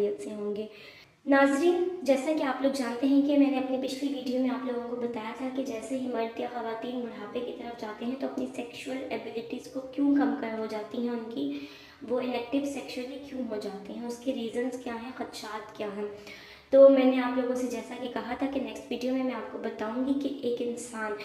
खैरियत से होंगे। नाज़रीन, जैसा कि आप लोग जानते हैं कि मैंने अपनी पिछली वीडियो में आप लोगों को बताया था कि जैसे ही मर्द या ख़वातीन बुढ़ापे की तरफ जाते हैं तो अपनी सेक्सुअल एबिलिटीज़ को क्यों कम कर हो जाती हैं उनकी, वो इनएक्टिव सेक्सुअली क्यों हो जाते हैं, उसके रीज़न्स क्या हैं, ख़दशात क्या हैं। तो मैंने आप लोगों से जैसा कि कहा था कि नेक्स्ट वीडियो में मैं आपको बताऊंगी कि एक इंसान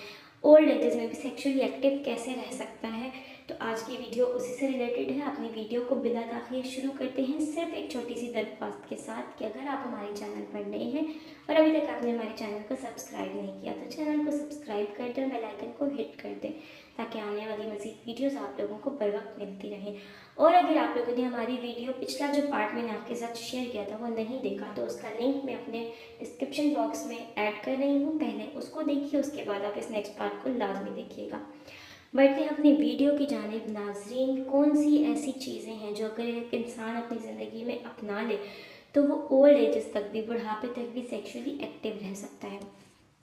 ओल्ड एजेस में भी सेक्सुअली एक्टिव कैसे रह सकता है। तो आज की वीडियो उसी से रिलेटेड है। अपनी वीडियो को बिला ताख़ीर शुरू करते हैं, सिर्फ एक छोटी सी दरख्वास्त के साथ कि अगर आप हमारे चैनल पर नए हैं और अभी तक आपने हमारे चैनल को सब्सक्राइब नहीं किया तो चैनल को सब्सक्राइब कर दें, बेल आइकन को हिट कर दें ताकि आने वाली मज़ीद वीडियोज़ आप लोगों को बर वक्त मिलती रहें। और अगर आप लोगों ने हमारी वीडियो पिछला जो पार्ट मैंने आपके साथ शेयर किया था वो नहीं देखा तो उसका लिंक मैं अपने डिस्क्रिप्शन बॉक्स में ऐड कर रही हूँ, पहले उसको देखिए, उसके बाद आप इस नेक्स्ट पार्ट को लाजमी देखिएगा। बढ़ते हैं अपनी वीडियो की जानिब। नाज़रीन, कौन सी ऐसी चीज़ें हैं जो अगर एक इंसान अपनी ज़िंदगी में अपना ले तो वो ओल्ड एजेस तक भी, बुढ़ापे तक भी सेक्सुअली एक्टिव रह सकता है।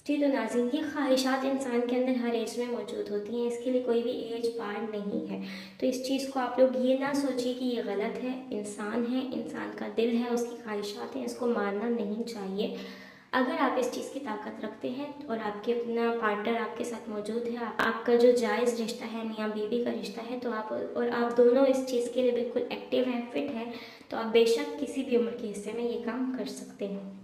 जी, तो नाज़रीन, ये ख्वाहिशात इंसान के अंदर हर एज में मौजूद होती हैं, इसके लिए कोई भी एज बार नहीं है। तो इस चीज़ को आप लोग ये ना सोचिए कि ये गलत है। इंसान है, इंसान का दिल है, उसकी ख्वाहिशात हैं, इसको मारना नहीं चाहिए। अगर आप इस चीज़ की ताकत रखते हैं और आपके अपना पार्टनर आपके साथ मौजूद है, आपका जो जायज़ रिश्ता है, मियाँ बीवी का रिश्ता है, तो आप दोनों इस चीज़ के लिए बिल्कुल एक्टिव हैं, फिट हैं, तो आप बेशक किसी भी उम्र के हिस्से में ये काम कर सकते हैं।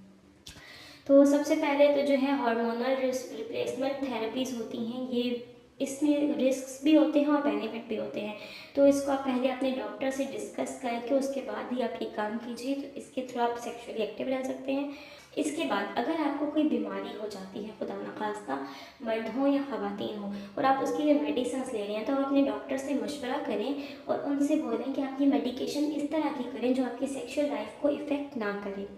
तो सबसे पहले तो जो है हार्मोनल रिप्लेसमेंट थेरेपीज़ होती हैं, ये इसमें रिस्क्स भी होते हैं और बेनिफिट भी होते हैं। तो इसको आप पहले अपने डॉक्टर से डिस्कस करके उसके बाद ही आप ये काम कीजिए, तो इसके थ्रू आप सेक्सुअली एक्टिव रह सकते हैं। इसके बाद अगर आपको कोई बीमारी हो जाती है, खुदा न खास्ता, मर्द हो या ख़वातीन हो, और आप उसके लिए मेडिसिन ले रहे हैं, तो आप अपने डॉक्टर से मशवरा करें और उनसे बोलें कि आपकी मेडिकेशन इस तरह की करें जो आपकी सेक्सुअल लाइफ को इफ़ेक्ट ना करे।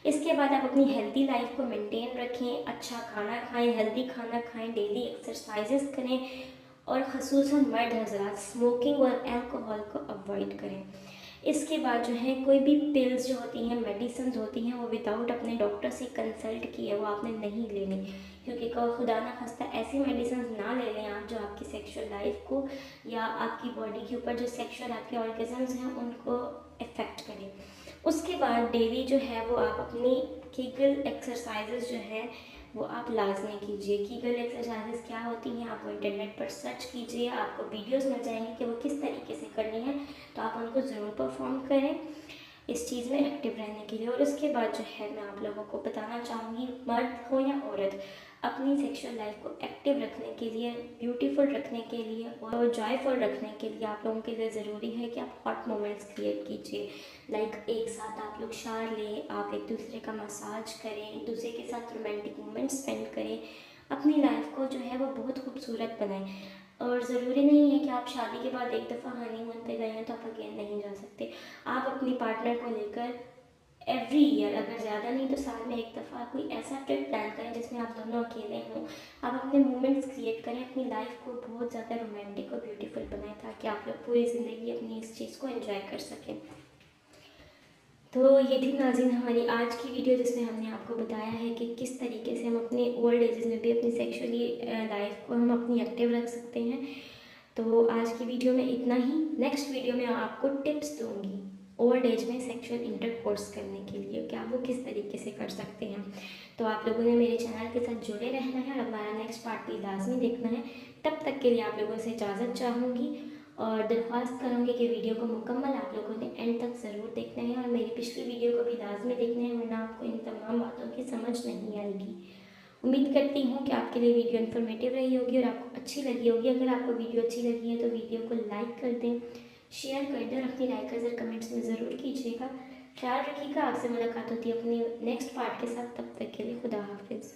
इसके बाद आप अपनी हेल्दी लाइफ को मेंटेन रखें, अच्छा खाना खाएं, हेल्दी खाना खाएं, डेली एक्सरसाइजेस करें और ख़ुसूसन मर्द हज़रात स्मोकिंग और अल्कोहल को अवॉइड करें। इसके बाद जो है कोई भी पिल्स जो होती हैं, मेडिसिन होती हैं, वो विदाउट अपने डॉक्टर से कंसल्ट किए वो आपने नहीं लेनी, क्योंकि खुदा ना खास्ता ऐसी मेडिसिन ना ले लें आप जो आपकी सेक्सुअल लाइफ को या आपकी बॉडी के ऊपर जो सेक्सुअल आपके ऑर्गेजम्स हैं उनको इफ़ेक्ट करें। उसके बाद डेली जो है वो आप अपनी कीगल एक्सरसाइजेज जो है वो आप लाजमी कीजिए। कीगल एक्सरसाइजेज क्या होती हैं, आप वो इंटरनेट पर सर्च कीजिए, आपको वीडियोस मिल जाएंगे कि वो किस तरीके से करनी है, तो आप उनको ज़रूर परफॉर्म करें इस चीज़ में एक्टिव रहने के लिए। और उसके बाद जो है मैं आप लोगों को बताना चाहूँगी, मर्द हो या औरत, अपनी सेक्सुअल लाइफ को एक्टिव रखने के लिए, ब्यूटीफुल रखने के लिए और जॉयफुल रखने के लिए आप लोगों के लिए ज़रूरी है कि आप हॉट मोमेंट्स क्रिएट कीजिए। लाइक एक साथ आप लोग शावर लें, आप एक दूसरे का मसाज करें, एक दूसरे के साथ रोमांटिक मोमेंट्स स्पेंड करें, अपनी लाइफ को जो है वो बहुत खूबसूरत बनाएं। और ज़रूरी नहीं है कि आप शादी के बाद एक दफ़ा हनीमून पे गए हैं तो आप अगेन नहीं जा सकते। आप अपनी पार्टनर को लेकर एवरी ईयर, अगर ज़्यादा नहीं तो साल में एक दफ़ा कोई ऐसा ट्रिप प्लान करें जिसमें आप दोनों अकेले हों। आप अपने मोमेंट्स क्रिएट करें, अपनी लाइफ को बहुत ज़्यादा रोमांटिक और ब्यूटीफुल बनाएं ताकि आप लोग पूरी ज़िंदगी अपनी इस चीज़ को एंजॉय कर सकें। तो ये थी नाज़रीन हमारी आज की वीडियो, जिसमें हमने आपको बताया है कि किस तरीके से हम अपने ओल्ड एजेस में भी अपनी सेक्सुअली लाइफ को हम अपनी एक्टिव रख सकते हैं। तो आज की वीडियो में इतना ही। नेक्स्ट वीडियो में आपको टिप्स दूंगी ओल्ड एज में सेक्सुअल इंटरकोर्स करने के लिए, क्या वो किस तरीके से कर सकते हैं। तो आप लोगों ने मेरे चैनल के साथ जुड़े रहना है और हमारा नेक्स्ट पार्ट भी लाजमी देखना है। तब तक के लिए आप लोगों से इजाज़त चाहूँगी और दरख्वास्त करूँगी कि वीडियो को मुकम्मल आप लोगों ने एंड तक ज़रूर देखना है और मेरी पिछली वीडियो को भी लाजमी देखना है, वरना आपको इन तमाम बातों की समझ नहीं आएगी। उम्मीद करती हूँ कि आपके लिए वीडियो इन्फॉर्मेटिव रही होगी और आपको अच्छी लगी होगी। अगर आपको वीडियो अच्छी लगी है तो वीडियो को लाइक कर दें, शेयर कर दें और अपनी राय का ज़रूर कमेंट्स में ज़रूर कीजिएगा। ख्याल रखिएगा, आपसे मुलाकात होती है अपनी नेक्स्ट पार्ट के साथ। तब तक के लिए खुदा हाफिज़।